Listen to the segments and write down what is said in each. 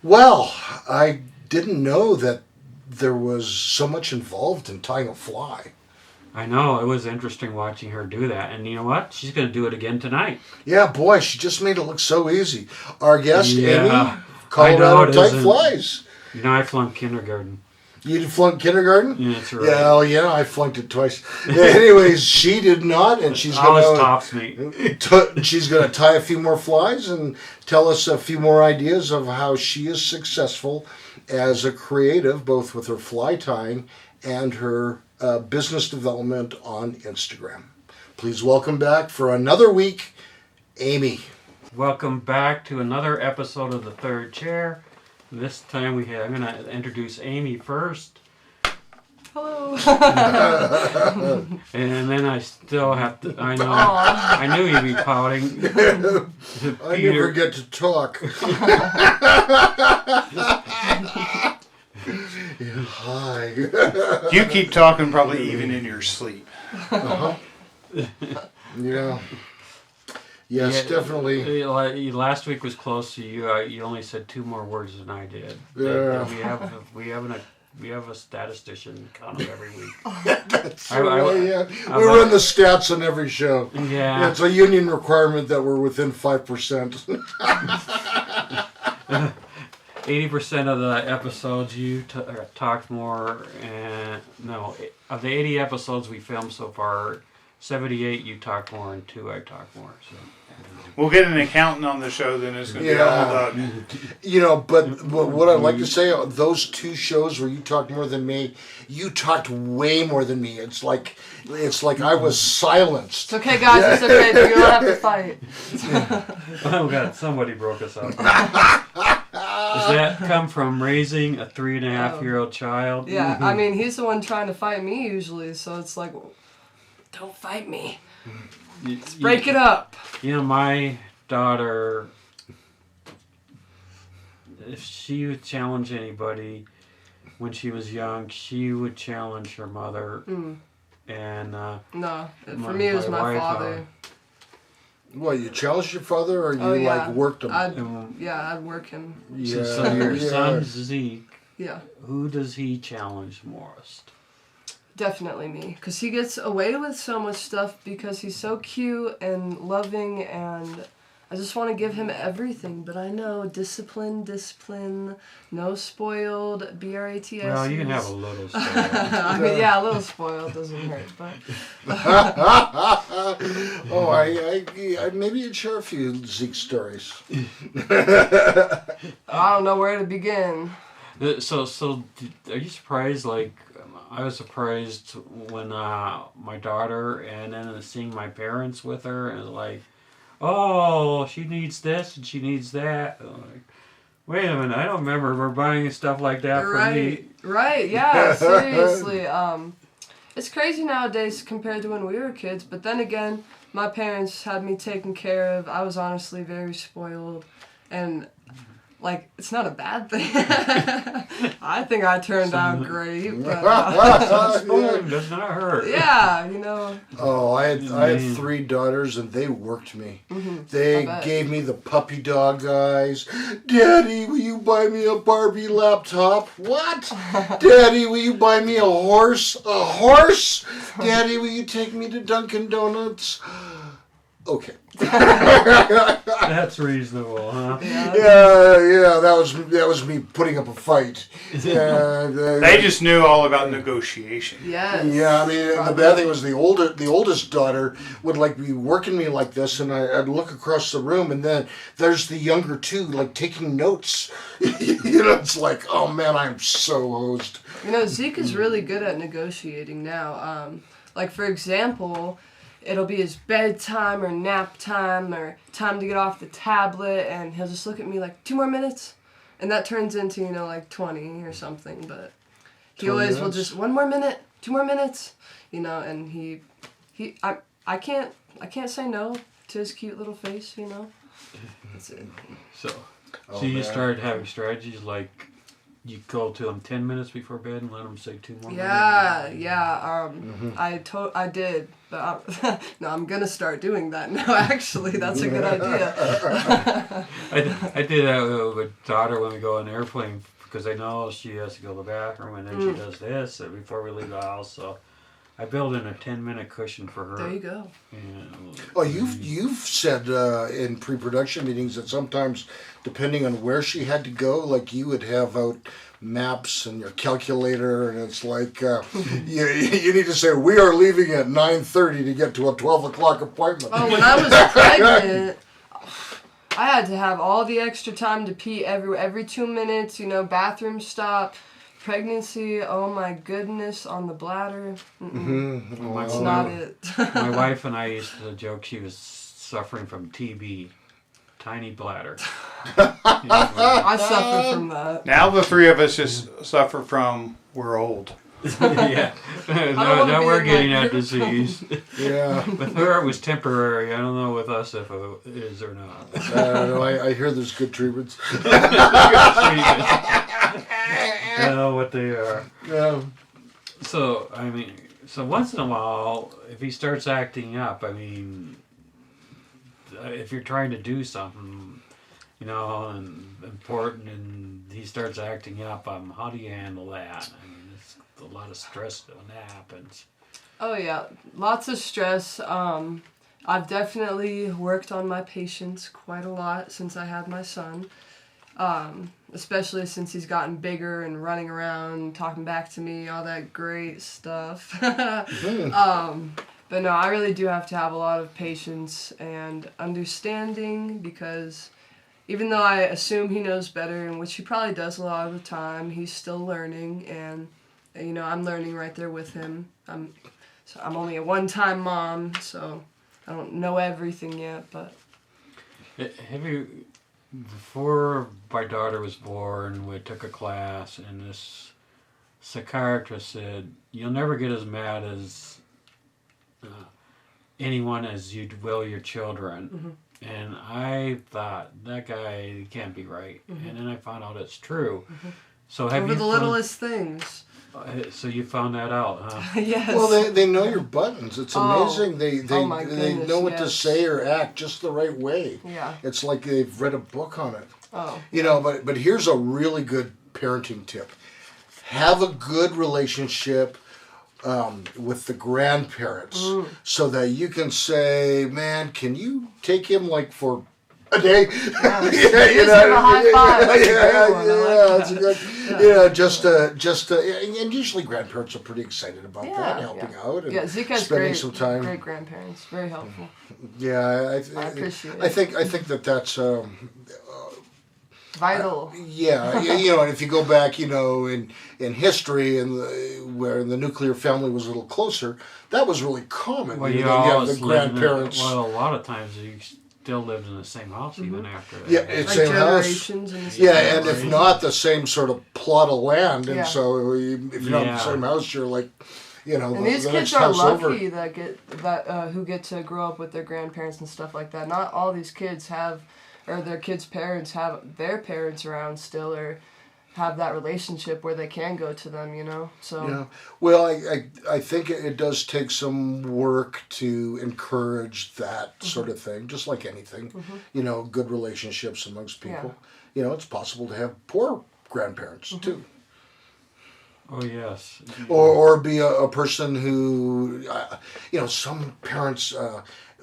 Well, I didn't know that there was so much involved in tying a fly. I know, it was interesting watching her do that. And you know what? She's going to do it again tonight. Yeah, boy, she just made it look so easy. Our guest, Yeah, Amy, Colorado Type isn't. Flies. You know, I flunked kindergarten. You flunked kindergarten? Yeah, that's right. Yeah, well, yeah, I flunked it twice. Anyways, she did not, and she's Always going tops me. she's going to tie a few more flies and tell us a few more ideas of how she is successful as a creative, both with her fly tying and her business development on Instagram. Please welcome back for another week, Amy. Welcome back to another episode of The Third Chair. This time I'm going to introduce Amy first. Hello. And then I still have to, I know, I knew you'd be pouting. I never get to talk. Hi. You keep talking probably even in your sleep. Uh-huh. Yeah. Yes, Yeah, definitely. Last week was close to you. You only said 2 more words than I did. Yeah. We have a statistician count it every week. That's right, yeah. We run the stats on every show. Yeah. It's a union requirement that we're within 5%. 80% of the episodes you talked more, and no, of the 80 episodes we filmed so far, 78 you talk more and 2 I talk more. So we'll get an accountant on the show, then it's going to be all done. You know, but what I'd like to say, those 2 shows where you talked more than me, you talked way more than me. It's like I was silenced. It's okay, guys. It's okay. You don't have to fight. oh God, somebody broke us up. Does that come from raising a 3.5-year-old child? Yeah, I mean, he's the one trying to fight me usually, so it's like, don't fight me. Let's break it up. You know, my daughter, if she would challenge anybody when she was young, she would challenge her mother. And no, for me it was my father. Well, you challenged your father, or you worked him? I'd work him. Yeah. So your son Zeke. Yeah. Who does he challenge most? Definitely me, because he gets away with so much stuff because he's so cute and loving, and I just want to give him everything. But I know discipline, no spoiled, BRATS. Well, you can have a little spoiled. I mean, yeah, a little spoiled doesn't hurt, but. Oh, I maybe you'd share a few Zeke stories. I don't know where to begin. So are you surprised? Like, I was surprised when my daughter, and then seeing my parents with her, and like, oh, she needs this and she needs that. Like, wait a minute, I don't remember her buying stuff like that for me. Right, yeah, seriously. It's crazy nowadays compared to when we were kids, but then again, my parents had me taken care of. I was honestly very spoiled, and like, it's not a bad thing. I think I turned out great, but spoiling does not hurt. Yeah, you know. Oh, I had 3 daughters, and they worked me. Mm-hmm. They gave me the puppy dog eyes. Daddy, will you buy me a Barbie laptop? What? Daddy, will you buy me a horse? A horse? Daddy, will you take me to Dunkin' Donuts? Okay. That's reasonable, huh? Yeah. That was me putting up a fight. They just knew all about negotiation. Yes. Yeah, I mean, the bad thing was the oldest daughter would like be working me like this, and I'd look across the room, and then there's the younger 2 like taking notes. You know, it's like, oh man, I'm so hosed. You know, Zeke is really good at negotiating now. Like, for example, it'll be his bedtime or nap time or time to get off the tablet, and he'll just look at me like, 2 more minutes? And that turns into, you know, like 20 or something, but he always will just, 1 more minute, 2 more minutes, you know, and I can't say no to his cute little face, you know. That's it. So you started having strategies like you go to them 10 minutes before bed and let them say 2 more Yeah, minutes? yeah. I did, but no, I'm gonna start doing that now. Actually, that's a good idea. I did that with daughter when we go on the airplane because I know she has to go to the bathroom and then she does this before we leave the house. So I built in a 10-minute cushion for her. There you go. And, Oh, you've said in pre-production meetings that sometimes, depending on where she had to go, like you would have out maps and your calculator, and it's like you need to say we are leaving at 9:30 to get to a 12 o'clock appointment. Oh, when I was pregnant, I had to have all the extra time to pee every 2 minutes. Bathroom stop. Pregnancy, oh my goodness, on the bladder. It's not it. my wife and I used to joke she was suffering from TB, tiny bladder. I suffer from that. Now the three of us just suffer from we're old. Yeah. Now be we're in getting that that disease. Yeah. With her, it was temporary. I don't know with us if it is or not. I hear there's good treatments. I know what they are. Yeah. So, so once in a while, if he starts acting up, if you're trying to do something, and important, and he starts acting up, how do you handle that? It's a lot of stress when that happens. Oh yeah, lots of stress. I've definitely worked on my patience quite a lot since I had my son. Especially since he's gotten bigger and running around, talking back to me, all that great stuff. But no, I really do have to have a lot of patience and understanding, because even though I assume he knows better, and which he probably does a lot of the time, he's still learning, and I'm learning right there with him. I'm only a one-time mom, so I don't know everything yet, but... Have you... Before my daughter was born, we took a class, and this psychiatrist said, "You'll never get as mad as anyone as you will your children." And I thought, that guy can't be right. And then I found out it's true. So have Over you the littlest things. So you found that out, huh? Yes. Well, they know your buttons. It's amazing. They my they goodness, know what to yes. say or act just the right way. Yeah. It's like they've read a book on it. Oh. But here's a really good parenting tip. Have a good relationship with the grandparents so that you can say, man, can you take him like for a day? Yeah, give him a high five. That's a great one. I like that's a good. Just and usually grandparents are pretty excited about that, helping out and Zeke has spending some time. great grandparents. Very helpful. Yeah, I appreciate it. I think that's. Vital. And if you go back, in history and where the nuclear family was a little closer, that was really common. Well, you you have always the lived grandparents. a lot of times you still lived in the same house even after that. Yeah, it's Like same house. generations and stuff. Yeah, and if not, the same sort of plot of land. And Yeah. so if you're not in the same house, you're like, And these the kids next are house lucky over. who get to grow up with their grandparents and stuff like that. Not all these kids have, or their kids' parents have their parents around still, or have that relationship where they can go to them. So. Yeah. Well, I think it does take some work to encourage that sort of thing, just like anything. Good relationships amongst people. It's possible to have poor grandparents too. Oh, yes. Or be a person who, some parents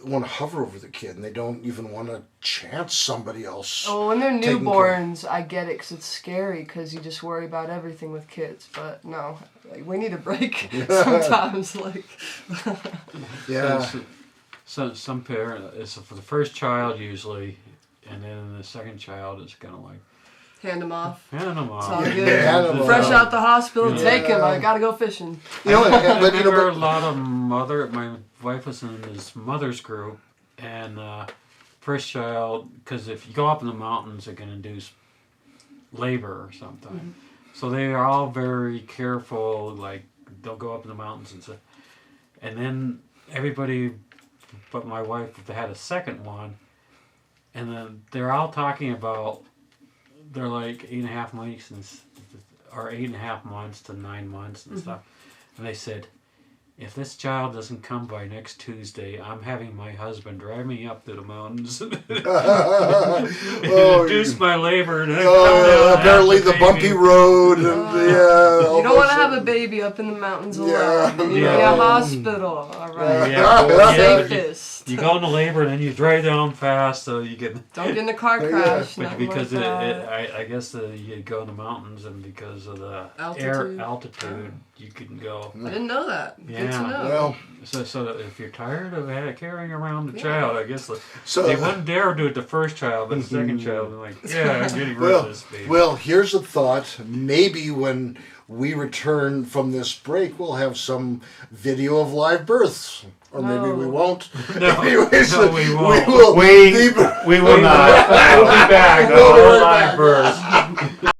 want to hover over the kid and they don't even want to chance somebody else. Oh, when they're taking newborns, I get it, because it's scary, because you just worry about everything with kids. But no, we need a break sometimes. Yeah. So some parents, it's for the first child usually, and then the second child is kind of like, Hand them off. hand them It's all off. good. Hand 'em Fresh off. out the hospital, Yeah. take him. I gotta go fishing. There were a lot of my wife was in this mother's group, and first child, because if you go up in the mountains, they're going to induce labor or something. So they are all very careful, like, don't go up in the mountains and stuff. And then everybody but my wife had a second one, and then they're all talking about, they're like 8.5 weeks, and are 8.5 months to 9 months and stuff. And they said, if this child doesn't come by next Tuesday, I'm having my husband drive me up to the mountains and induce my labor. And apparently the bumpy road. And, you don't want to have a baby up in the mountains alone. You need to be a hospital. All right. Safest. You go into labor and then you drive down fast so you get... Don't get in a car crash. But because I guess you go in the mountains and because of the altitude, you can go... I didn't know that. Yeah. Good to know. Well, so if you're tired of carrying around the child, I guess they wouldn't dare do it the first child, but the second child, they're like, I'm getting rid of this baby. Well, here's a thought. Maybe when we return from this break, we'll have some video of live births. Or maybe we won't. No, Anyways, no, we won't. We will not. We'll be back. We'll be right live back. births.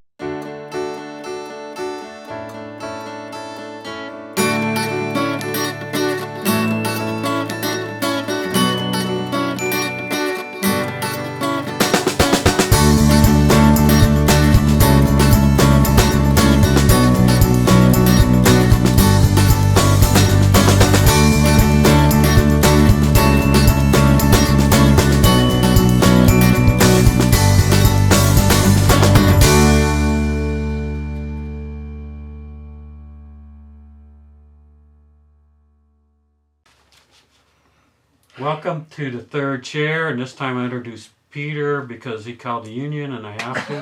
Welcome to the third chair, and this time I introduce Peter because he called the union, and I have to.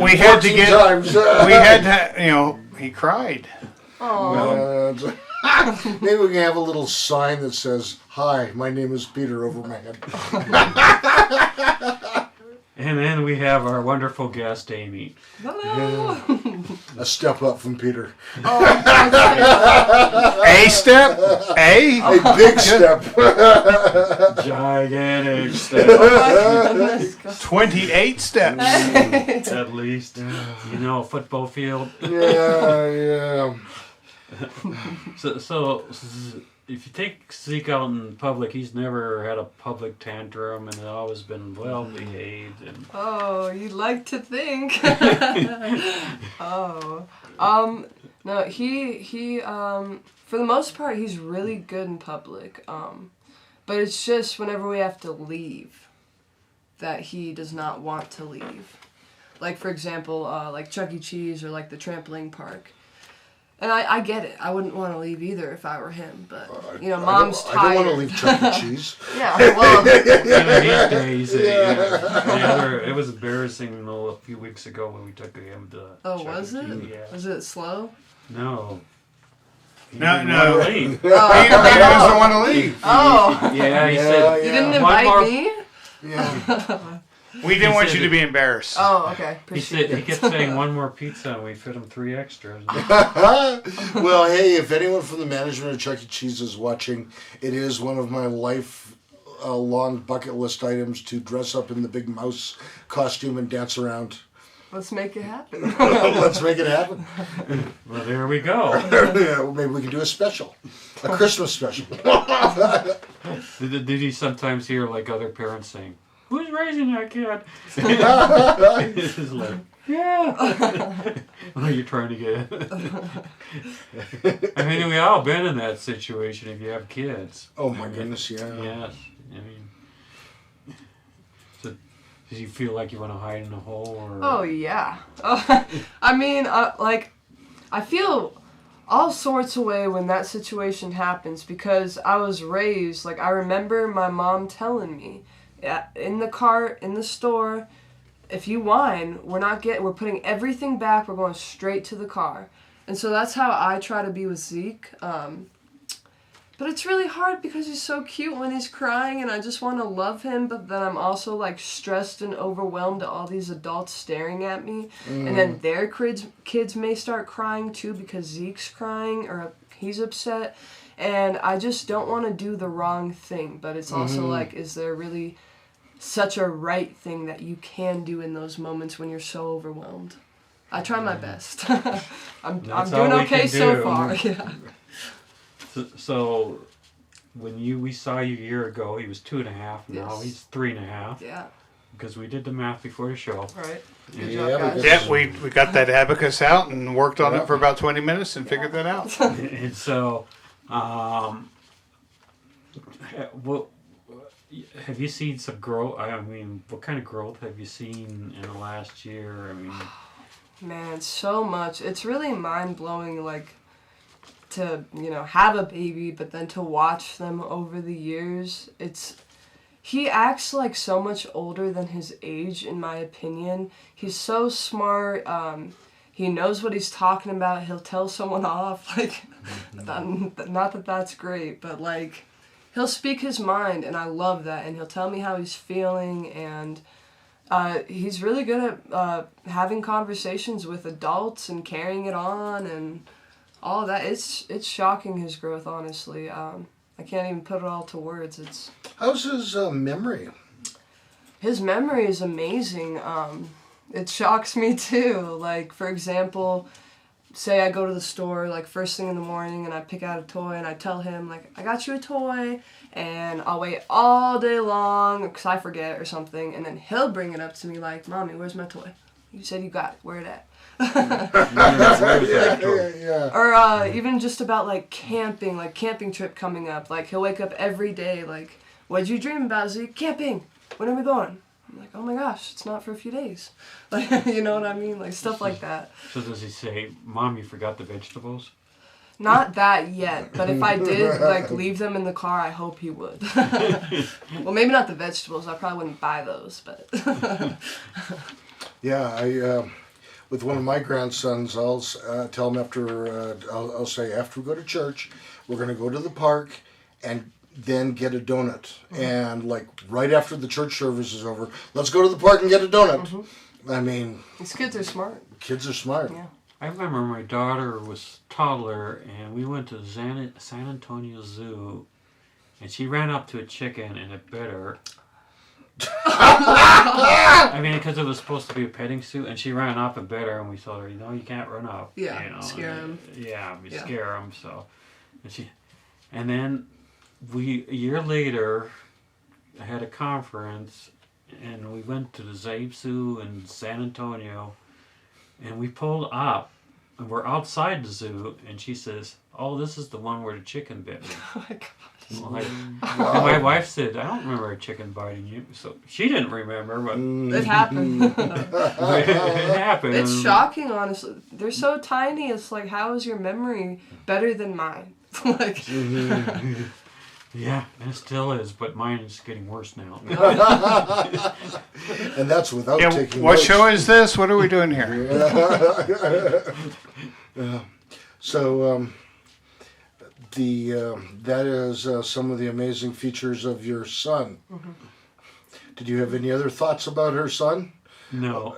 We had to get. We had to. He cried. Oh. Maybe we can have a little sign that says, "Hi, my name is Peter," over my head. And then we have our wonderful guest, Amy. Hello. A step up from Peter. A step? A big step. Gigantic step. 28 steps. At least. A football field. Yeah. So if you take Zeke out in public, he's never had a public tantrum and has always been well behaved. And you'd like to think. No, he for the most part he's really good in public. But it's just whenever we have to leave that he does not want to leave. Like for example, like Chuck E. Cheese or like the trampoline park. And I get it. I wouldn't want to leave either if I were him. But, Mom's tired. I don't want to leave Chuck E. Cheese. Yeah, well. These days, it was embarrassing a few weeks ago when we took him to Oh, was it? Yeah. Was it slow? No. No. Leave. He doesn't want to leave. Oh. Yeah, he said. You didn't invite me? Yeah. We didn't want you to be embarrassed. Oh, okay. He kept saying one more pizza, and we fit him 3 extras. Well, hey, if anyone from the management of Chuck E. Cheese is watching, it is one of my life-long bucket list items to dress up in the big mouse costume and dance around. Let's make it happen. Let's make it happen. Well, there we go. Maybe we can do a special. A Christmas special. Did you sometimes hear like other parents saying, "Who's raising that kid?" It's like, yeah. You're trying to get. I mean, we all been in that situation. If you have kids. Oh my goodness, yeah. Yes, I mean. So, do you feel like you want to hide in a hole, or? Oh yeah. I mean, I feel all sorts of way when that situation happens because I was raised I remember my mom telling me. In the cart, in the store, if you whine, we're putting everything back, we're going straight to the car. And so that's how I try to be with Zeke. But it's really hard because he's so cute when he's crying and I just want to love him, but then I'm also stressed and overwhelmed at all these adults staring at me. And then their kids may start crying too because Zeke's crying or he's upset. And I just don't want to do the wrong thing, but it's also is there really such a right thing that you can do in those moments when you're so overwhelmed? I try my best. I'm doing okay so far. Yeah. So when we saw you a year ago, he was 2.5. Now he's 3.5. Yeah. because we did the math before the show. All right. Good Yeah, job, guys. because- Yeah, we got that abacus out and worked on Yeah. it for about 20 minutes and figured that out. And so, what have you seen some growth? I mean, what kind of growth have you seen in the last year? I mean, Man, so much. It's really mind-blowing, like, to, have a baby, but then to watch them over the years. He acts like so much older than his age, in my opinion. He's so smart. He knows what he's talking about. He'll tell someone off. Like, not that that's great, but, like, he'll speak his mind, and I love that. And he'll tell me how he's feeling, and he's really good at having conversations with adults and carrying it on and all of that. It's shocking, his growth, honestly. I can't even put it all to words. How's his memory? His memory is amazing. It shocks me too. Like, for example, say I go to the store like first thing in the morning and I pick out a toy and I tell him like, I got you a toy, and I'll wait all day long because I forget or something, and then he'll bring it up to me like, Mommy, where's my toy? You said you got it. Where it at? Yeah. Or even just about like camping trip coming up. Like, he'll wake up every day like, what'd you dream about, Zeke? Camping. When are we going? I'm like, oh my gosh, it's not for a few days. Like, you know what I mean? Like, stuff like that. so does he say, Mom, you forgot the vegetables? Not that yet, but if I did like leave them in the car, I hope he would. Well, maybe not the vegetables. I probably wouldn't buy those, but Yeah, I with one of my grandsons, I'll tell him after I'll say after we go to church, we're going to go to the park and then get a donut. And like right after the church service is over, let's go to the park and get a donut. I mean, these kids are smart. kids are smart. Yeah. I remember my daughter was toddler, and we went to San Antonio Zoo, and she ran up to a chicken and it bit her. I mean, because it was supposed to be a petting zoo, and she ran up and bit her, and we told her, you can't run up. Yeah, you know, scare him. Yeah, we Yeah. scare them. So, and then a year later, I had a conference, and we went to the Zabe Zoo in San Antonio, and we pulled up, and we're outside the zoo, and she says, "Oh, this is the one where the chicken bit me." Oh my gosh. I'm like, and my wife said, "I don't remember a chicken biting you." So she didn't remember, but It happened. it happened. It's shocking, honestly. They're so tiny. It's like, how is your memory better than mine? Like, Yeah, it still is, but mine is getting worse now. And that's without taking what notes. show is this? What are we doing here? So that is some of the amazing features of your son. Did you have any other thoughts about her son? No.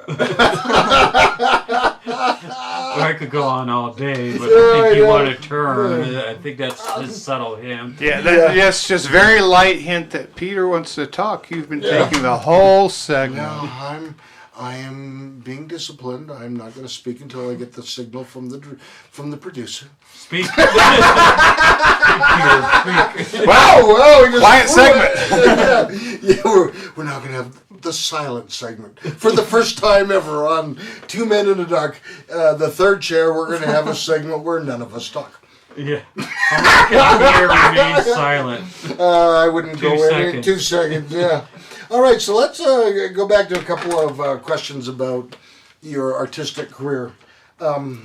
I could go on all day, but I think you want to turn. I think that's just settle him. Yeah, yes, just very light hint that Peter wants to talk. You've been taking the whole segment. No, I am being disciplined. I'm not going to speak until I get the signal from the producer. Speak. Speak, Peter, speak. Wow, Quiet segment. Yeah, we're now going to have the silent segment for the first time ever on Two Men in the Dark. The third chair, we're going to have a segment where none of us talk. Yeah. Here remain silent. I wouldn't 2 go in seconds. 2 seconds. Yeah. All right, so let's go back to a couple of questions about your artistic career. Do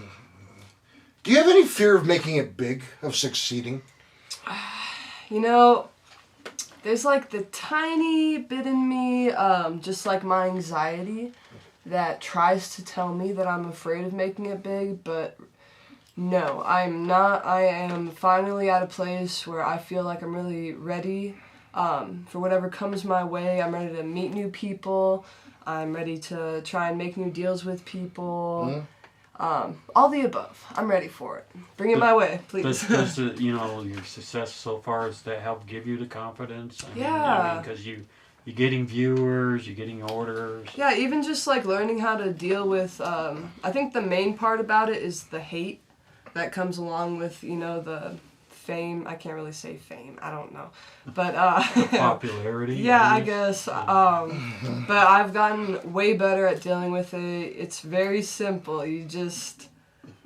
you have any fear of making it big, of succeeding? There's like the tiny bit in me, just like my anxiety, that tries to tell me that I'm afraid of making it big, but no, I'm not. I am finally at a place where I feel like I'm really ready for whatever comes my way. I'm ready to meet new people. I'm ready to try and make new deals with people. All the above. I'm ready for it. Bring it my way, please. Does your success so far, does that help give you the confidence? Yeah. Because you're getting viewers, you're getting orders. Yeah, even just like learning how to deal with, I think the main part about it is the hate that comes along with, the fame. I can't really say fame. I don't know. But Popularity. yeah, I guess. But I've gotten way better at dealing with it. It's very simple. You just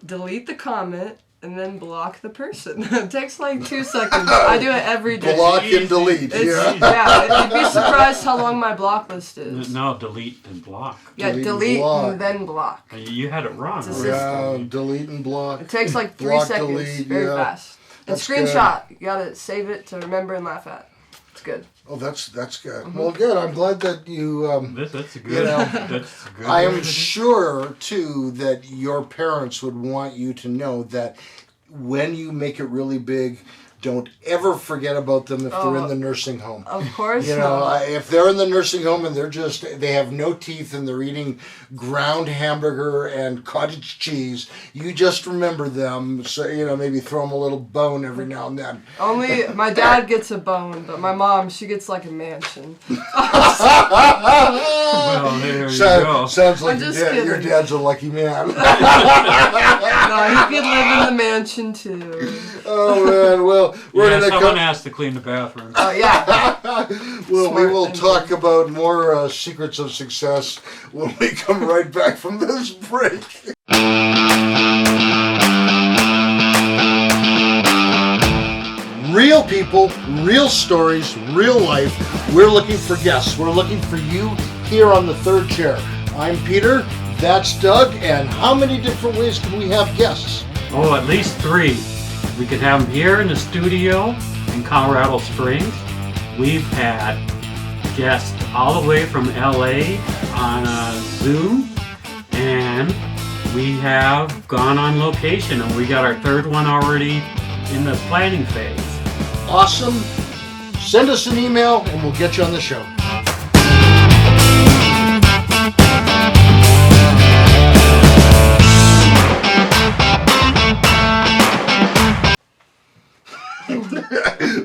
delete the comment and then block the person. It takes like 2 seconds. I do it every day. Block and delete. Yeah, you'd be surprised how long my block list is. No, delete and block. Yeah, delete and then block. You had it wrong. It's a right? system. Yeah, delete and block. It takes like 3 Block, seconds. delete, Very yeah. fast. And That's screenshot. You gotta save it to remember and laugh at. It's good. Oh, that's good. Well, good. I'm glad that you. That's good. You know, That's good. I am sure too that your parents would want you to know that when you make it really big, don't ever forget about them if they're in the nursing home. Of course. You know, if they're in the nursing home and they have no teeth and they're eating ground hamburger and cottage cheese, you just remember them. So, you know, maybe throw them a little bone every now and then. Only my dad gets a bone, but my mom, she gets like a mansion. Well, there you go. Sounds like I'm just your kidding. dad's a lucky man. No, he could live in the mansion too. Oh, man. Well, we're Yeah, going to someone come. has to clean the bathroom. Oh yeah. Well, we Smart will thinking. talk about more secrets of success when we come right back from this break. Real people, real stories, real life. We're looking for guests. We're looking for you here on the third chair. I'm Peter, that's Doug, and how many different ways can we have guests? Oh, at least 3. We can have them here in the studio in Colorado Springs. We've had guests all the way from LA on Zoom, and we have gone on location, and we got our 3rd one already in the planning phase. Awesome. Send us an email and we'll get you on the show.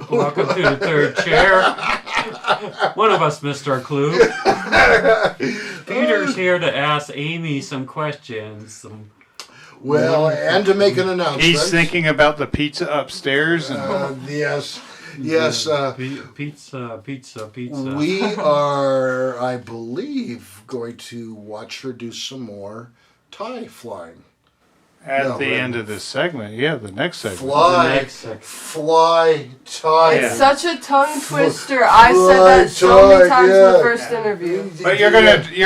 Welcome to the 3rd chair. One of us missed our clue. Peter's here to ask Amy some questions. Well, and to make an announcement. He's thinking about the pizza upstairs. And Yes. Pizza. We are, I believe, going to watch her do some more tie flying. at the end of this segment, the next segment. Fly tie. It's such a tongue twister. I said that so many times in the first interview. But you're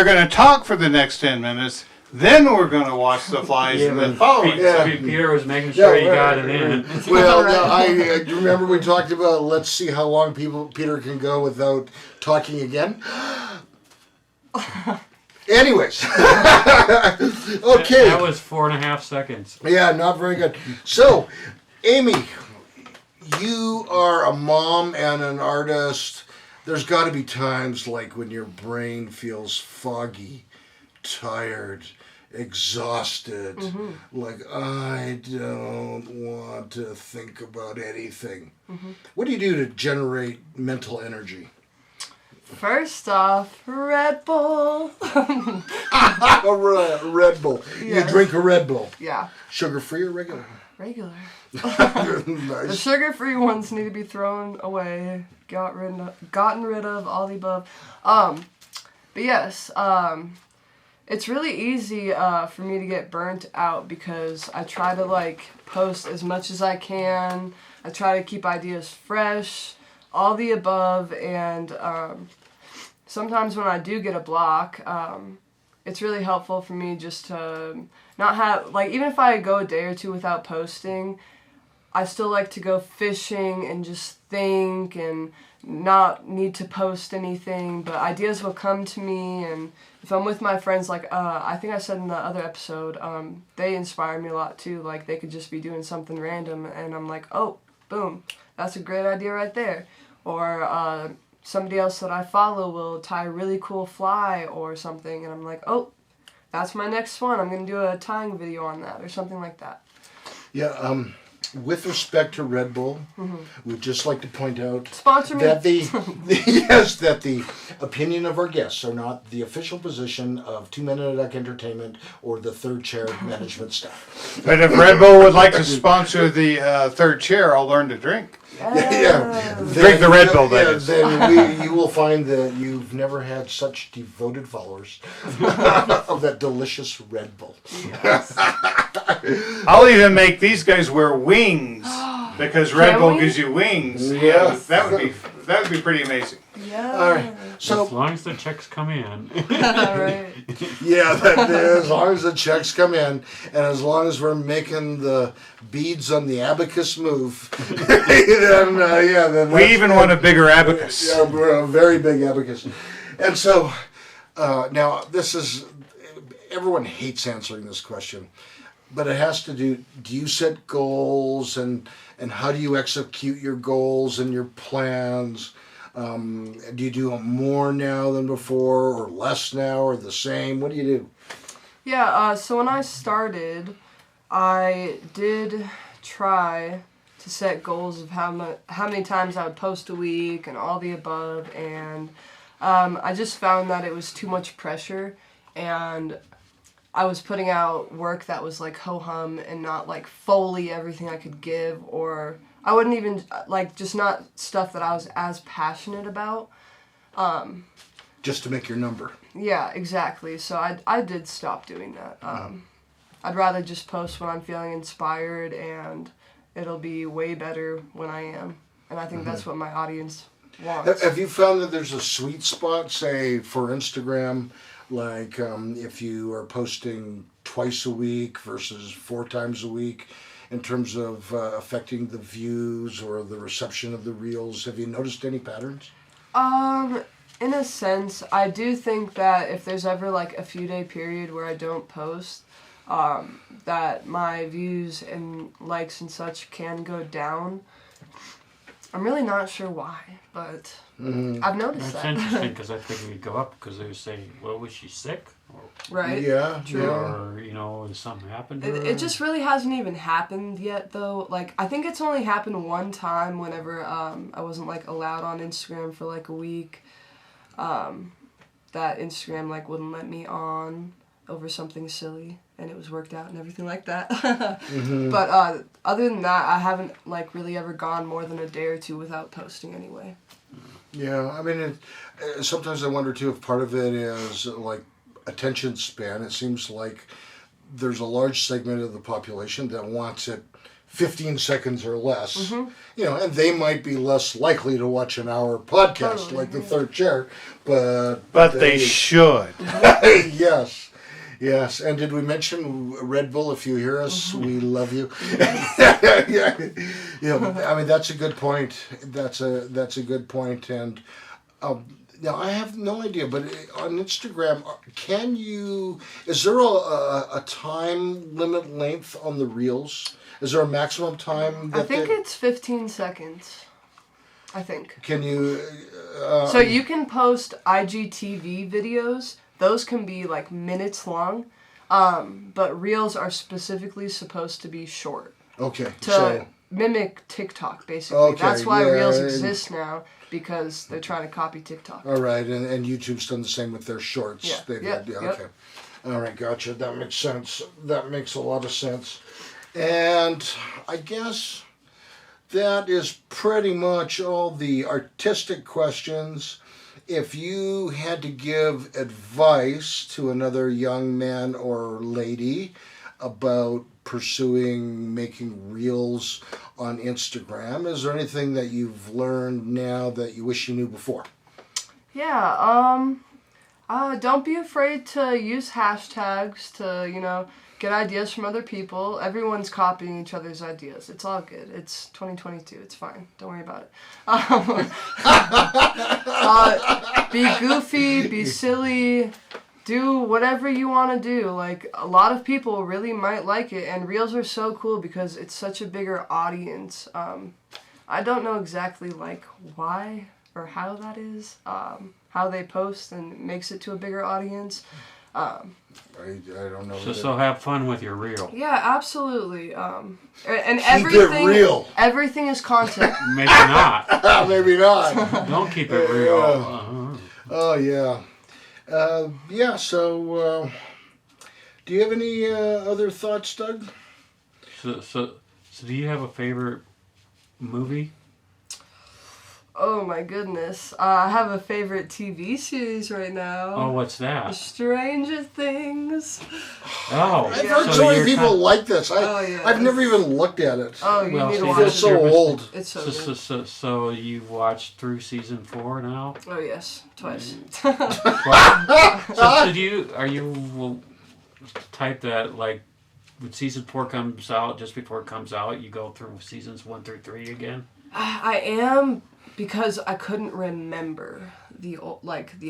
gonna talk for the next 10 minutes. Then we're gonna watch the flies and then following. Peter was making sure you got it in. Well, no, I remember we talked about let's see how long Peter can go without talking again. Anyways, okay. That was 4.5 seconds. Yeah, not very good. So, Amy, you are a mom and an artist. There's got to be times like when your brain feels foggy, tired, exhausted, like I don't want to think about anything. What do you do to generate mental energy? First off, Red Bull. A Red Bull. You Yes. drink a Red Bull. Yeah, Sugar-free or regular? regular. The Nice. sugar-free ones need to be thrown away. Gotten rid of all the above. But yes, it's really easy for me to get burnt out because I try to post as much as I can. I try to keep ideas fresh, all the above, and sometimes when I do get a block, it's really helpful for me just to not have, even if I go a day or two without posting, I still like to go fishing and just think and not need to post anything, but ideas will come to me, and if I'm with my friends, I think I said in the other episode, they inspire me a lot too, they could just be doing something random, and I'm like, oh, boom, that's a great idea right there, or somebody else that I follow will tie a really cool fly or something, and I'm like, oh, that's my next one, I'm going to do a tying video on that, or something like that. Yeah, with respect to Red Bull, we'd just like to point out Sponsor me. that the opinion of our guests are not the official position of 2 Men and a Duck Entertainment or the third chair management staff. But if Red Bull would like to sponsor the third chair, I'll learn to drink. Drink the Red Bull, that is. Then you will find that you've never had such devoted followers of that delicious Red Bull. Yes. I'll even make these guys wear wings because Red Can Bull we? gives you wings. Yeah. That would be pretty amazing. Yeah. All right. So as long as the checks come in. Right. yeah, that is, as long as the checks come in, and as long as we're making the beads on the abacus move, then then We even want a bigger abacus. Yeah, we're a very big abacus. And so now this is, everyone hates answering this question, but it has to do you set goals, and how do you execute your goals and your plans? Do you do more now than before, or less now, or the same? What do you do? Yeah, so when I started, I did try to set goals of how many times I would post a week and all the above, and I just found that it was too much pressure, and I was putting out work that was like ho-hum and not like fully everything I could give, or I wouldn't even, like, just not stuff that I was as passionate about. Just to make your number. Yeah, exactly. So I did stop doing that. I'd rather just post when I'm feeling inspired, and it'll be way better when I am. And I think that's what my audience wants. Have you found that there's a sweet spot, say, for Instagram, like if you are posting twice a week versus 4 times a week, in terms of affecting the views or the reception of the reels? Have you noticed any patterns? In a sense, I do think that if there's ever like a few day period where I don't post, that my views and likes and such can go down. I'm really not sure why, but I've noticed That's that. interesting because I think we go up because they were saying, well, was she sick? Or, Right? Yeah, True. yeah. or, you know, has something happened to her? It just really hasn't even happened yet, though. Like, I think it's only happened one time whenever I wasn't, like, allowed on Instagram for, like, a week. That Instagram, like, wouldn't let me on over something silly, and it was worked out and everything like that. But other than that, I haven't, like, really ever gone more than a day or two without posting anyway. Yeah, I mean, sometimes I wonder, too, if part of it is, like, attention span. It seems like there's a large segment of the population that wants it 15 seconds or less. You know, and they might be less likely to watch an hour podcast Totally, like the third chair, but They should. Yes. And did we mention Red Bull? If you hear us, we love you. Yeah, I mean, that's a good point. That's a good point. And now I have no idea, but on Instagram, is there a time limit length on the reels? Is there a maximum time? I think it's 15 seconds. I think. Can you? So you can post IGTV videos. Those can be like minutes long, but reels are specifically supposed to be short Okay. to mimic TikTok. Basically, Okay, that's why yeah, reels and- exist now, because they're trying to copy TikTok. All right, and YouTube's done the same with their shorts. Yeah, Yep. yep. Okay. All right, gotcha. That makes sense. That makes a lot of sense. And I guess that is pretty much all the artistic questions. If you had to give advice to another young man or lady about pursuing making reels on Instagram, is there anything that you've learned now that you wish you knew before? Yeah. Don't be afraid to use hashtags to, get ideas from other people. Everyone's copying each other's ideas. It's all good. It's 2022. It's fine. Don't worry about it. Be goofy. Be silly. Do whatever you want to do. Like, a lot of people really might like it, and reels are so cool because it's such a bigger audience. I don't know exactly, like, why or how that is, how they post and makes it to a bigger audience. I don't know. So have fun with your reel. Yeah, absolutely. And Keep everything, it real. everything is content. Maybe not. Maybe not. Don't keep it real. Oh yeah, yeah. So, do you have any other thoughts, Doug? So do you have a favorite movie? Oh my goodness. I have a favorite TV series right now. Oh, what's that? Stranger Things. Oh, I've heard so many you're people like this. yeah. I've never even looked at it. Oh, you Well, need to see, watch I feel it. so old. It's so good. So you've watched through season 4 now? Oh yes, twice. So are you type that like when season 4 comes out, just before it comes out, you go through seasons 1 through 3 again? I am, because I couldn't remember the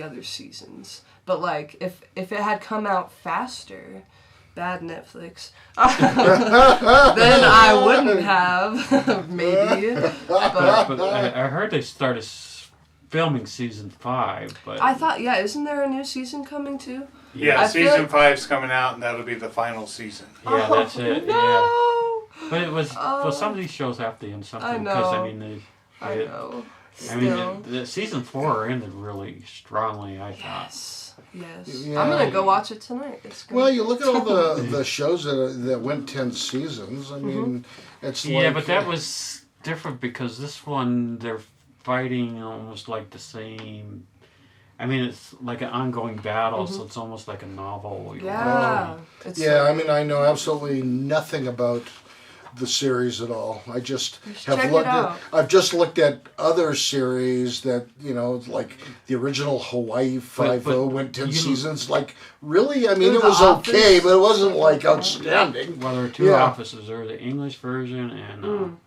other seasons. But like if it had come out faster, bad Netflix, then I wouldn't have maybe. But I heard they started filming season 5, but I thought, isn't there a new season coming too? Yeah, I feel season like- 5's coming out, and that'll be the final season. yeah, that's it. No. Yeah, but it was. Well, some of these shows have to end something I because know. I mean, I know. I mean, Still. the season 4 ended really strongly. I thought. Yes. Yeah. I'm gonna go watch it tonight. It's good. Well, you look at all the shows that went 10 seasons. I mean, it's like... Yeah, but that was different because this one they're fighting almost like the same. I mean, it's like an ongoing battle, so it's almost like a novel. Yeah. It's Yeah, I mean, I know absolutely nothing about the series at all. I just have check it looked at. out. I've just looked at other series that like the original Hawaii Five-O went 10 seasons. Like, really? I mean, The it was Office. okay, but it wasn't like outstanding. Well, there are two offices. There's the English version and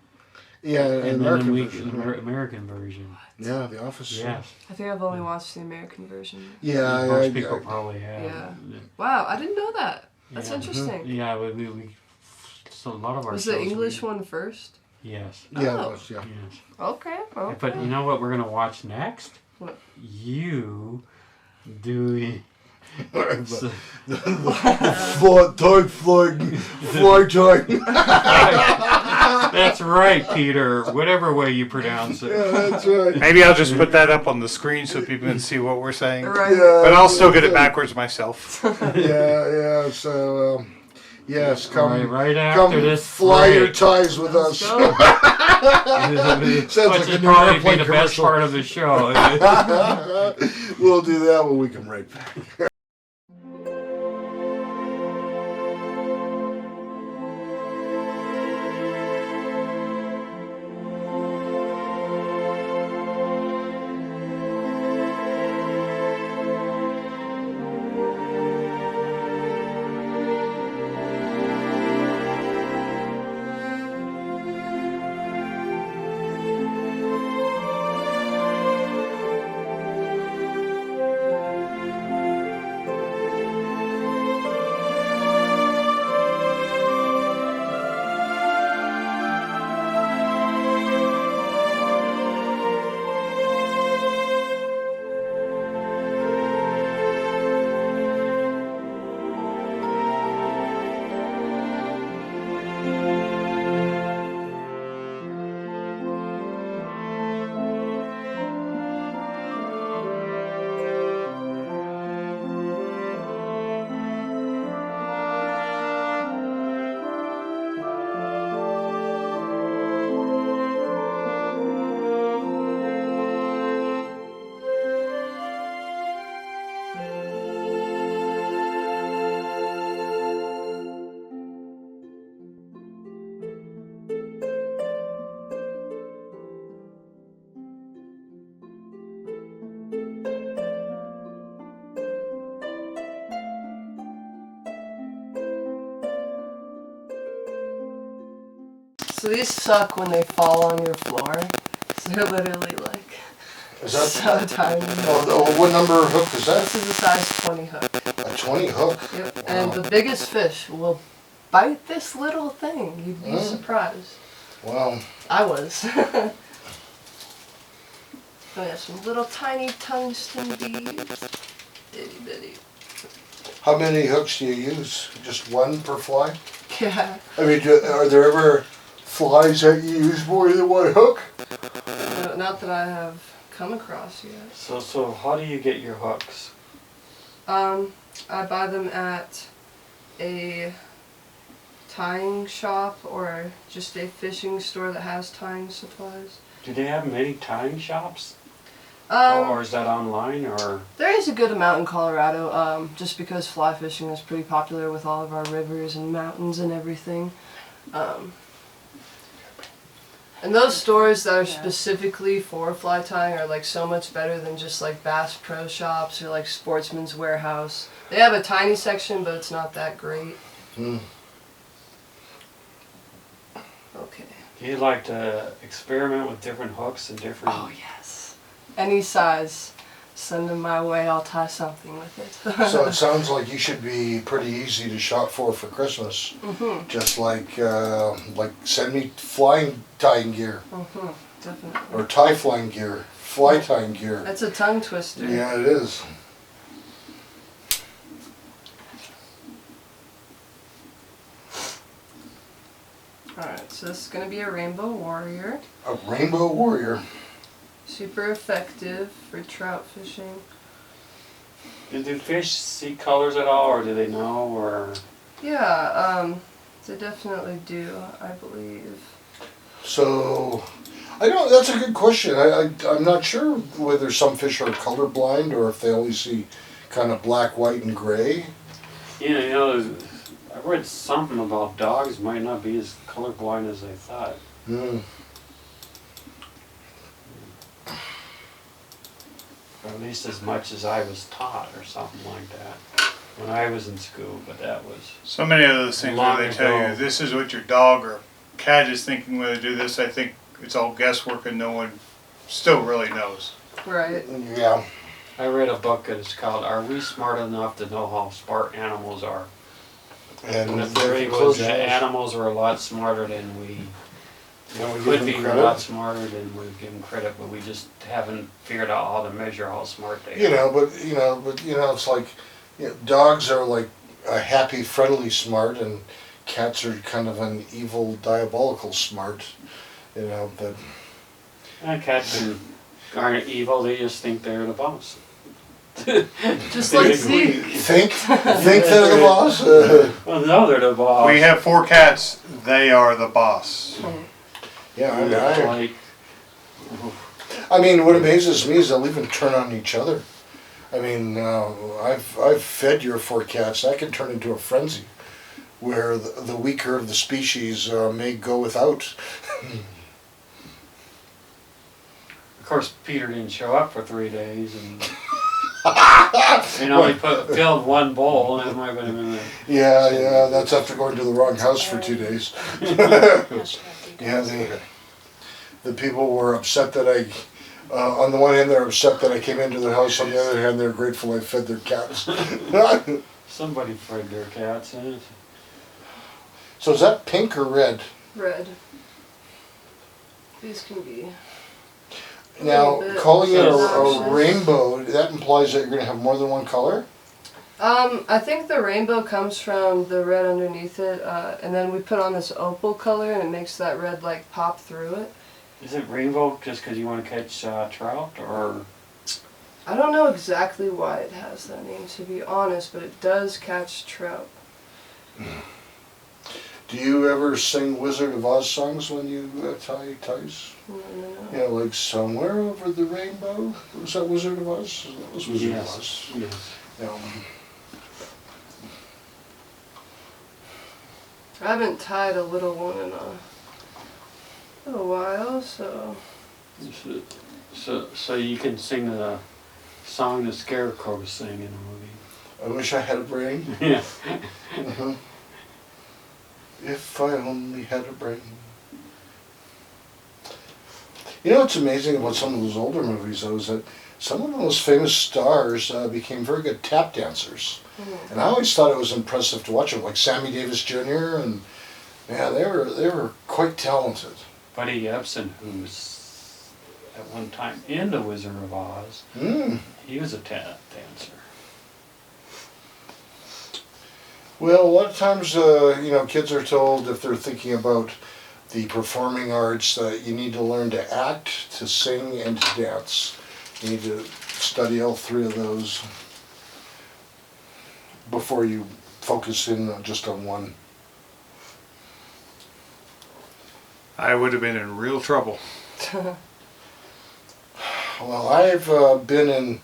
Yeah, and then American the version. American version. Yeah, The Office. Yes, I think I've only watched the American version. Yeah, most people probably have. Yeah. Wow, I didn't know that. That's Yeah. interesting. Yeah, we so a lot of our Was shows the English we- one first? Yes. Yeah, Oh. it was, yeah. Yes. Okay. But you know what we're gonna watch next? What? You doing. So- Fly time. That's right, Peter. Whatever way you pronounce it. Yeah, that's right. Maybe I'll just put that up on the screen so people can see what we're saying. Right. Yeah, But I'll still get it backwards myself. Yeah. So, yes, come, right come after this fly your break. ties with us. Go. Sounds Which like would a new probably be airplane the best commercial. part of the show. We'll do that when we come right back. So these suck when they fall on your floor. So they're literally like Is that so tiny. what number hook is that? This is a size 20 hook. A 20 hook. Yep. And the biggest fish will bite this little thing. You'd be surprised. Wow. I was. Oh yeah, some little tiny tungsten beads. Itty bitty. How many hooks do you use? Just one per fly? Yeah. I mean, are there ever flies that you use more than one hook? No, not that I have come across yet. So how do you get your hooks? I buy them at a tying shop or just a fishing store that has tying supplies. Do they have many tying shops? Um, Or is that online or? There is a good amount in Colorado, just because fly fishing is pretty popular with all of our rivers and mountains and everything. And those stores that are specifically for fly tying are like so much better than just like Bass Pro Shops or like Sportsman's Warehouse. They have a tiny section, but it's not that great. Hmm. Okay. Do you like to experiment with different hooks and different? Oh yes. Any size. Send them my way, I'll tie something with it. So it sounds like you should be pretty easy to shop for Christmas. Mm-hmm. Just like send me flying tying gear. Mm-hmm. Definitely. Or tie flying gear. Fly tying gear. That's a tongue twister. Yeah, it is. Alright, so this is going to be a rainbow warrior. A rainbow warrior. Super effective for trout fishing. Do fish see colors at all, or do they know, or? Yeah, they definitely do, I believe. So, I don't. That's a good question. I'm not sure whether some fish are colorblind or if they only see kind of black, white, and gray. I read something about dogs might not be as colorblind as they thought. Hmm. Or at least as much as I was taught, or something like that, when I was in school. But that was So many of those things where long they tell ago. you this is what your dog or cat is thinking when they do this. I think it's all guesswork and no one still really knows. Right. Yeah. I read a book that is called "Are We Smart Enough to Know How Smart Animals Are?" And the theory was that animals are a lot smarter than we could be, a lot smarter than we give them credit, but we just haven't figured out how to measure how smart they are. But it's like, dogs are like a happy, friendly smart, and cats are kind of an evil, diabolical smart. But And cats aren't evil; they just think they're the boss. Just like Zeke. think they're the boss. Well, no, they're the boss. We have 4 cats. They are the boss. Yeah, I mean, what amazes me is they'll even turn on each other. I mean, I've fed your 4 cats. That can turn into a frenzy, where the weaker of the species may go without. Of course, Peter didn't show up for 3 days, and he filled one bowl, and it might have been. Yeah, that's after going to the wrong house for 2 days. Yeah, the people were upset that on the one hand they're upset that I came into the house, on the other hand they're grateful I fed their cats. Somebody fed their cats in it. So is that pink or red? Red. These can be. Now, calling it a obnoxious. rainbow, that implies that you're going to have more than one color? I think the rainbow comes from the red underneath it, and then we put on this opal color, and it makes that red like pop through it. Is it rainbow just because you want to catch trout, or? I don't know exactly why it has that name, to be honest, but it does catch trout. Do you ever sing Wizard of Oz songs when you tie ties? No. Yeah, like Somewhere Over the Rainbow? Was that Wizard of Oz? That was Wizard of Yes. Oz. Yes. Yeah. I haven't tied a little one in a while, so. So you can sing the song the Scarecrow sang in the movie. I wish I had a brain. Yeah. Uh-huh. If I only had a brain. What's amazing about some of those older movies, though, is that some of those famous stars became very good tap dancers. And I always thought it was impressive to watch them, like Sammy Davis Jr. and they were quite talented. Buddy Ebsen, who's at one time in The Wizard of Oz, Mm. he was a tap dancer. Well, a lot of times, kids are told if they're thinking about the performing arts that you need to learn to act, to sing, and to dance. You need to study all three of those before you focus in just on one. I would have been in real trouble. Well, I've been in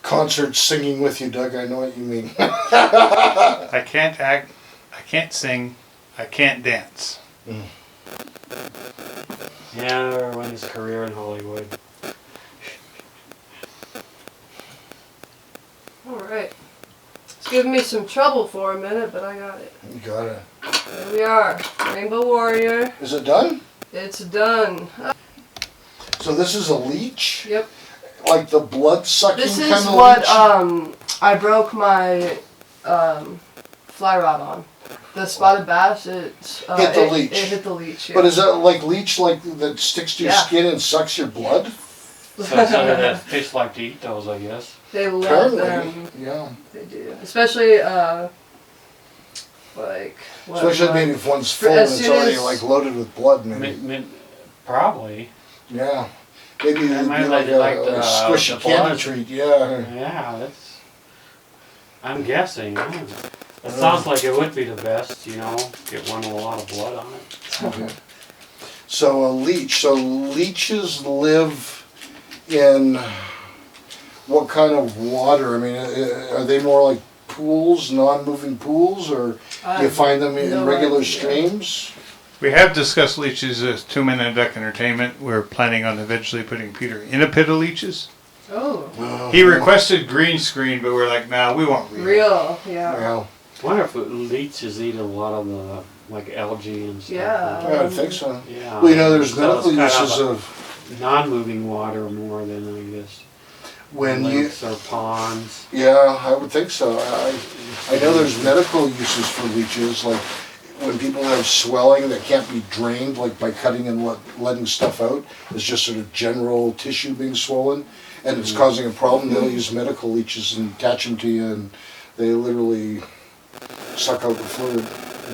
concerts singing with you, Doug. I know what you mean. I can't act, I can't sing, I can't dance. Yeah, ruined his career in Hollywood. Alright. It's giving me some trouble for a minute, but I got it. You got it. Here we are. Rainbow Warrior. Is it done? It's done. So this is a leech? Yep. Like the blood sucking This kind is of what leech? I broke my fly rod on. The spotted bass, Hit the leech. It hit the leech, yeah. But is that like leech that sticks to your skin and sucks your blood? So that fish like to eat those, I guess. They love them. Apparently, yeah. They do. Especially, Especially maybe if one's full and it's already like loaded with blood, maybe. Probably. Yeah. Maybe it'd be might like like a the squishy blood. candy treat, yeah. Yeah, that's... I'm guessing. It sounds like it would be the best, get one with a lot of blood on it. Okay. So a leech. So leeches live in what kind of water? I mean, are they more like pools, non-moving pools, or do you find them in regular streams? We have discussed leeches as 2 Men and a Duck Entertainment. We're planning on eventually putting Peter in a pit of leeches. Oh. He requested green screen, but we're like, nah, we want real. Yeah. Well, I wonder if leeches eat a lot of the algae and stuff. Yeah. I think so. Yeah. Well, there's So medical it's kind uses of non-moving water more than I guess when lakes or ponds. Yeah, I would think so. I know there's medical uses for leeches, like when people have swelling that can't be drained, like by cutting and letting stuff out. It's just sort of general tissue being swollen, and it's causing a problem. They'll use medical leeches and attach them to you, and they literally suck out the fluid.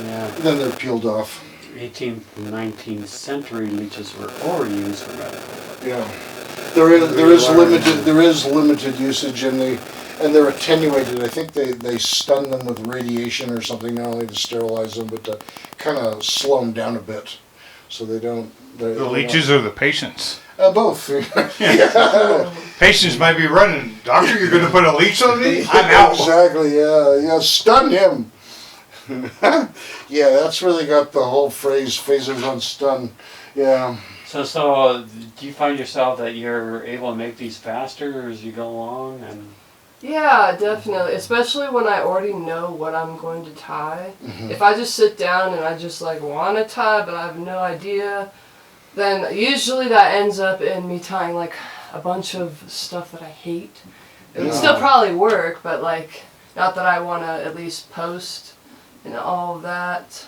Yeah. And then they're peeled off. 18th and 19th century leeches were overused for medical. Yeah, there is limited usage, and they're attenuated. I think they stun them with radiation or something, not only to sterilize them, but to kind of slow them down a bit, so they don't. The leeches or the patients? Both. Yeah. Patients might be running. Doctor, you're going to put a leech on me? I'm out. Exactly. Yeah. Stun him. Yeah, that's where they got the whole phrase "phasers on stun." Yeah. So do you find yourself that you're able to make these faster as you go along? And Yeah, definitely. Especially when I already know what I'm going to tie. Mm-hmm. If I just sit down and I just want to tie, but I have no idea, then usually that ends up in me tying a bunch of stuff that I hate. It would still probably work, but not that I want to at least post and all of that.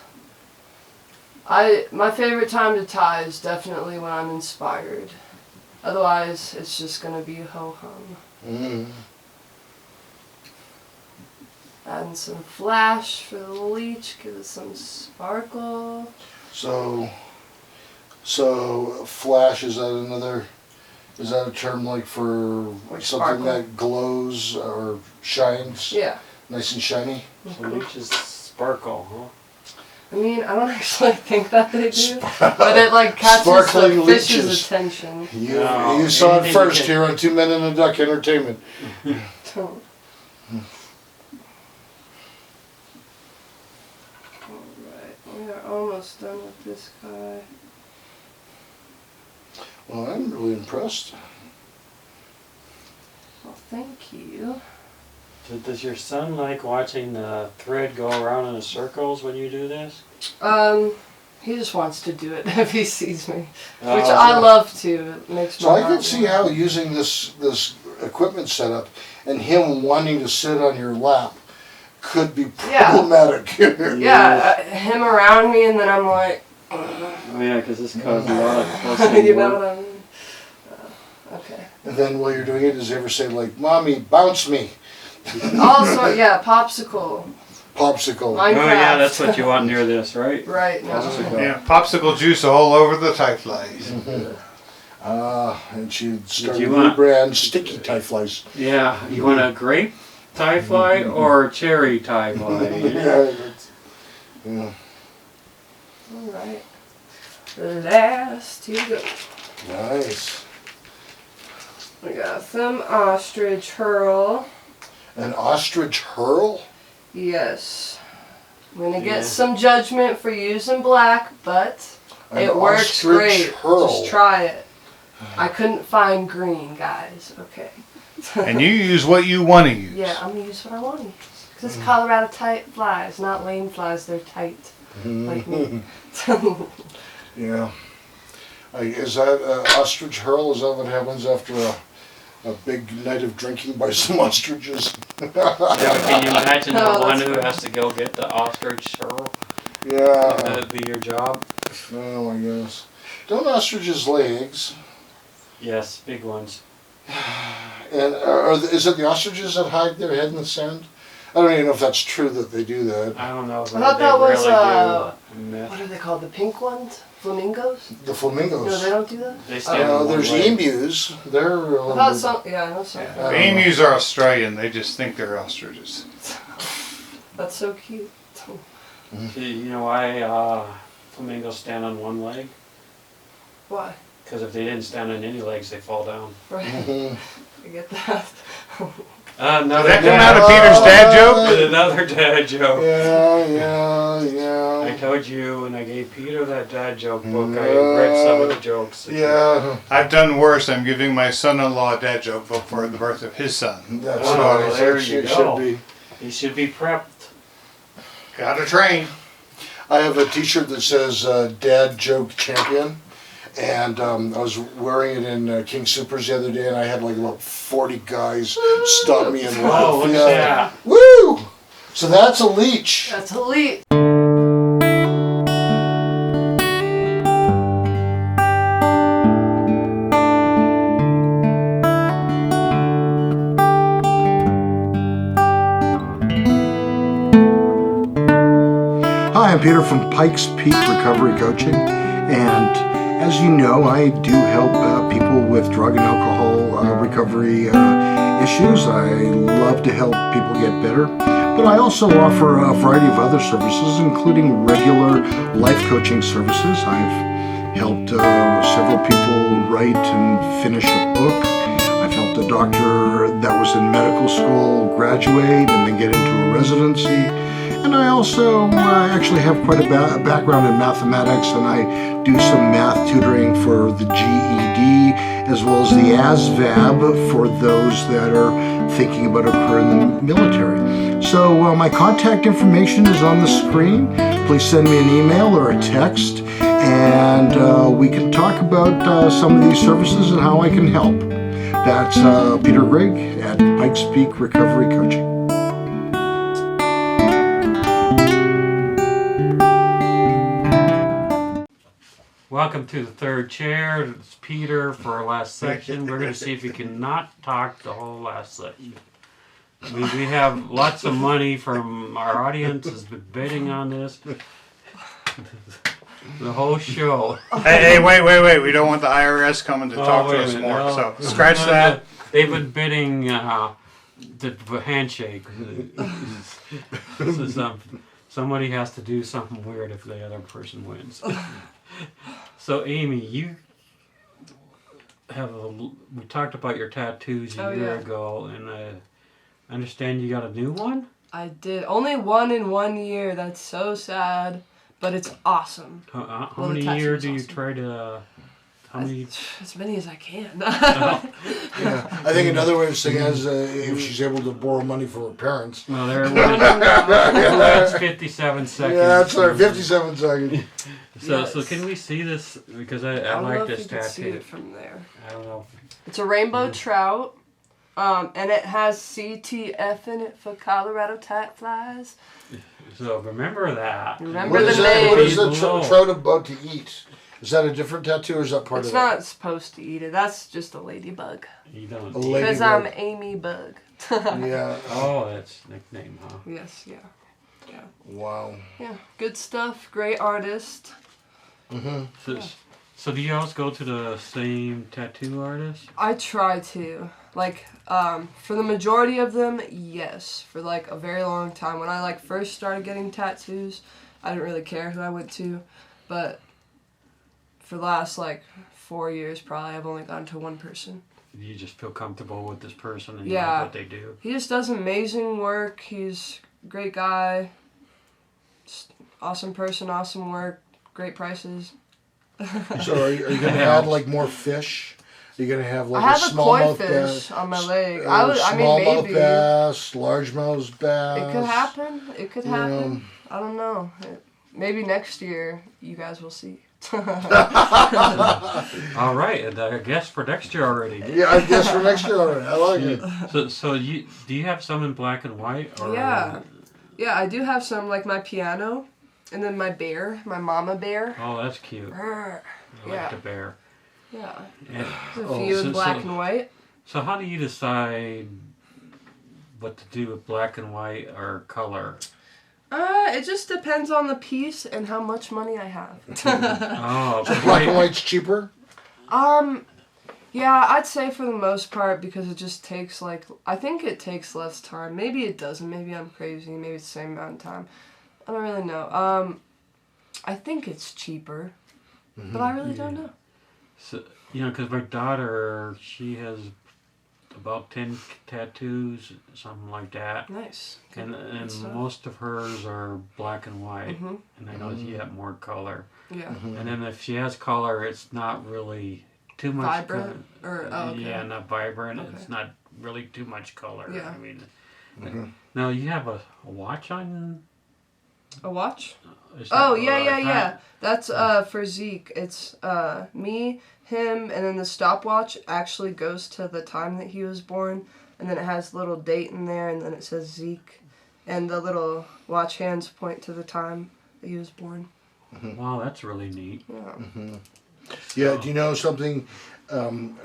My favorite time to tie is definitely when I'm inspired. Otherwise, it's just gonna be ho-hum. Mm. Adding some flash for the leech, give it some sparkle. So flash, is that a term for something sparkle. that glows or shines? Yeah. Nice and shiny? so leeches sparkle, huh? I mean, I don't actually think that they do, but it catches Sparkling the fish's leeches. attention. You saw it anything first you can- here on 2 Men and a Duck Entertainment. Alright, we are almost done with this guy. Well, I'm really impressed. Well, thank you. Does your son like watching the thread go around in circles when you do this? He just wants to do it if he sees me, Oh. which I love to. It makes So my I heart can see warm. how using this equipment setup and him wanting to sit on your lap could be Yeah. problematic. Yeah, him around me, and then I'm like, Oh yeah, because this causes a lot of fussing you know work. what I mean? Okay. And then while you're doing it, does he ever say Mommy, bounce me? Also, yeah, popsicle. Popsicle. Minecraft. Oh yeah, that's what you want near this, right? Right now. Popsicle. Yeah, popsicle juice all over the tie flies. And she started you a new want- brand, Sticky Tie Flies. Yeah. You want a grape tie fly or cherry tie fly? Yeah. Alright. Last two go. Nice. We got some ostrich hurl. An ostrich hurl? Yes. I'm gonna Yeah. get some judgment for using black, but An it works ostrich great. hurl. Just try it. I couldn't find green, guys. Okay. And you use what you want to use. Yeah, I'm gonna use what I want to use. Because it's Colorado tight flies, not lame flies. They're tight. Like me. Yeah. Is that ostrich hurl? Is that what happens after a big night of drinking by some ostriches? Yeah, can you imagine Oh, the one that's who funny. has to go get the ostrich hurl? Yeah. That'd be your job? Oh my goodness. Don't ostriches lay eggs? Yes, big ones. And is it the ostriches that hide their head in the sand? I don't even know if that's true that they do that. I don't know, but thought they that was, really do. What are they called? The pink ones? Flamingos? The flamingos. No, they don't do that? They stand on one There's leg. emus. They're a I little thought bit- some. Yeah, I know some. I don't Emus are Australian. They just think they're ostriches. That's so cute. You know why flamingos stand on one leg? Why? Because if they didn't stand on any legs, they fall down. Right. Mhm. I get that. Another Did that come dad, out of Peter's dad joke? another dad joke. Yeah. I told you when I gave Peter that dad joke book, I read some of the jokes. Yeah. I've done worse. I'm giving my son-in-law a dad joke book for the birth of his son. That's Oh, nice. there That's- you it go. should be. He should be prepped. Gotta train. I have a T-shirt that says "Dad Joke Champion," and I was wearing it in King Supers the other day, and I had like about 40 guys stop me and laugh. Oh, look Yeah. at that. Woo! So that's a leech. That's elite. Hi, I'm Peter from Pikes Peak Recovery Coaching, and as you know, I do help people with drug and alcohol recovery issues. I love to help people get better, but I also offer a variety of other services, including regular life coaching services. I've helped several people write and finish a book. I've helped a doctor that was in medical school graduate and then get into a residency. And I also actually have quite a background in mathematics, and I do some math tutoring for the GED as well as the ASVAB for those that are thinking about a career in the military. So my contact information is on the screen. Please send me an email or a text, and we can talk about some of these services and how I can help. That's Peter Grigg at Pikes Peak Recovery Coaching. Welcome to the third chair. It's Peter for our last section. We're going to see if we can not talk the whole last section. We have lots of money from our audience has been bidding on this. The whole show. Hey, wait. We don't want the IRS coming to talk wait to a us minute, more. no. So scratch that. They've been bidding the handshake. Somebody has to do something weird if the other person wins. So Amy, you have we talked about your tattoos a year ago, and I understand you got a new one? I did. Only one in 1 year. That's so sad. But it's awesome. How Well, the many tattoo years is do you awesome. try to... How many... As many as I can. Yeah, I think another way of saying it is if she's able to borrow money from her parents. Well, that's 57 seconds. Yeah, that's right, 57 seconds. So can we see this? Because I don't like know this if you can see tattoo. it from there. I don't know. It's a rainbow trout. And it has CTF in it for Colorado tat flies. So remember that. Remember What is the that? name. What is the Below. trout about to eat? Is that a different tattoo or is that part It's of not supposed to eat it. That's just a ladybug. You don't. A lady- Because I'm Ladybug. Amy Bug. it? Yeah. Oh, that's nickname, huh? Yes, yeah. Wow. Yeah, good stuff. Great artist. So do you always go to the same tattoo artist? I try to. Like, for the majority of them, yes. For like a very long time. When I like first started getting tattoos, I didn't really care who I went to. But for the last like 4 years probably, I've only gone to one person. You just feel comfortable with this person and you Yeah. like what they do? He just does amazing work. He's a great guy. Just awesome person, awesome work, great prices. So are you going to add like more fish? Are you going to have like I have a koi smallmouth fish bass? on my leg. Smallmouth Maybe. bass, largemouth bass. It could happen. It could You happen. know. I don't know. Maybe next year you guys will see. All right, and I guess for next year already. Yeah, I guess for next year already. I like it. So do you have some in black and white? Or Yeah. Yeah, I do have some, like my piano, and then my bear, my mama bear. Oh, that's cute. I Yeah. like the bear. Yeah. And, There's a few in black and white. so how do you decide what to do with black and white or color? It just depends on the piece and how much money I have. Oh, Black and white's cheaper? Yeah, I'd say for the most part, because it just takes I think it takes less time. Maybe it doesn't. Maybe I'm crazy. Maybe it's the same amount of time. I don't really know. I think it's cheaper, but I really don't know. So, because my daughter, she has about 10 tattoos, something like that. Nice. And most of hers are black and white. Mhm. And I know you have more color. Yeah. And then if she has color, it's not really too much Vibrant? Okay. Yeah, not vibrant. Okay. It's not really too much color. Yeah. I mean, now you have a watch on. A watch? Is that- Oh, or a yeah. time? That's for Zeke. It's me, him, and then the stopwatch actually goes to the time that he was born, and then it has a little date in there, and then it says Zeke, and the little watch hands point to the time that he was born. Wow, that's really neat. Yeah. Yeah, do you know something?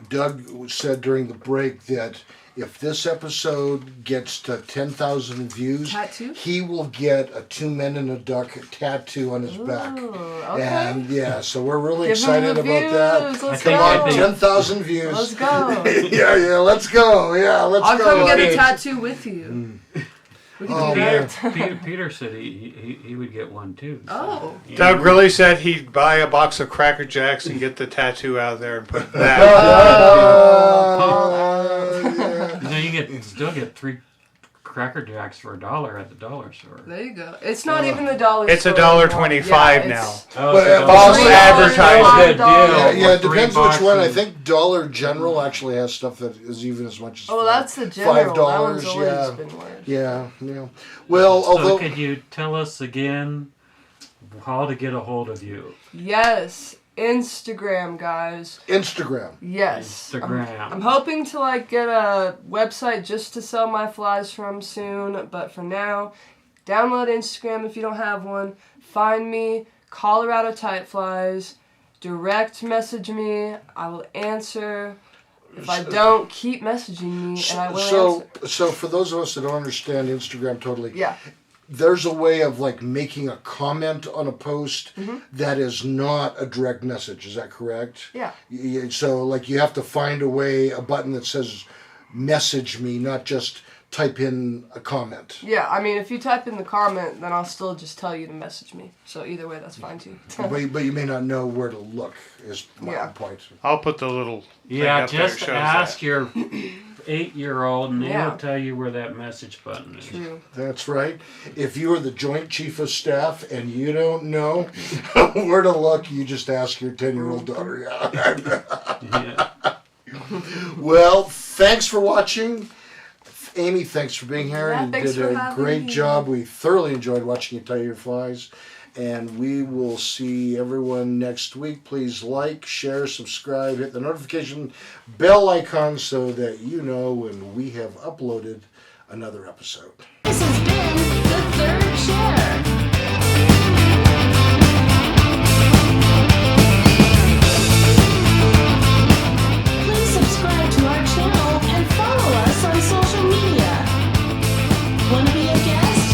Doug said during the break that if this episode gets to 10,000 views, Tattoo? he will get a 2 men and a duck tattoo on his back. Ooh, okay. And yeah, so we're really Give him excited the about views. that. Let's think go. I think- 10,000 views. Let's go. yeah, let's go. Yeah, let's I'll go. come get a Okay. tattoo with you. We can Oh, do man. that. Peter said he would get one too. So, Oh. you Doug know. really said he'd buy a box of Cracker Jacks and get the tattoo out of there and put that. You still get 3 Cracker Jacks for $1 at the dollar store. There you go. It's not even a dollar. It's store $1.25 anymore. now. Oh, But, so false $1. advertising. Oh, good deal. Yeah, Yeah, it For depends $3 which one. I and- think Dollar General actually has stuff that is even as much as Oh, that's the general. That $5. one's always Yeah, been worse. yeah. Well, So although could you tell us again how to get a hold of you? Yes, Instagram, guys. Instagram. Yes. Instagram. I'm hoping to get a website just to sell my flies from soon, but for now, download Instagram if you don't have one. Find me, Colorado Tight Flies. Direct message me. I will answer. If I don't, keep messaging me, and I will answer. So for those of us that don't understand Instagram totally, Yeah. there's a way of making a comment on a post Mm-hmm. that is not a direct message. Is that correct? Yeah. So you have to find a button that says message me, not just type in a comment. Yeah, I mean, if you type in the comment, then I'll still just tell you to message me. So either way, that's fine too. but you may not know where to look, is my Yeah. point. I'll put the little thing Yeah, up there that just shows ask that. your 8-year-old and Yeah. they'll tell you where that message button is. True. That's right. If you are the Joint Chief of Staff and you don't know where to look, you just ask your 10-year-old daughter. Yeah. Well, thanks for watching. Amy, thanks for being here. Yeah, You thanks did for a having great me. job. We thoroughly enjoyed watching you tie your flies. And we will see everyone next week. Please like, share, subscribe, hit the notification bell icon so that you know when we have uploaded another episode. This has been the third chair. Please subscribe to our channel and follow us on social media. Want to be a guest?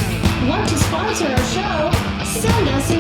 Want to sponsor? sponsor our show, send us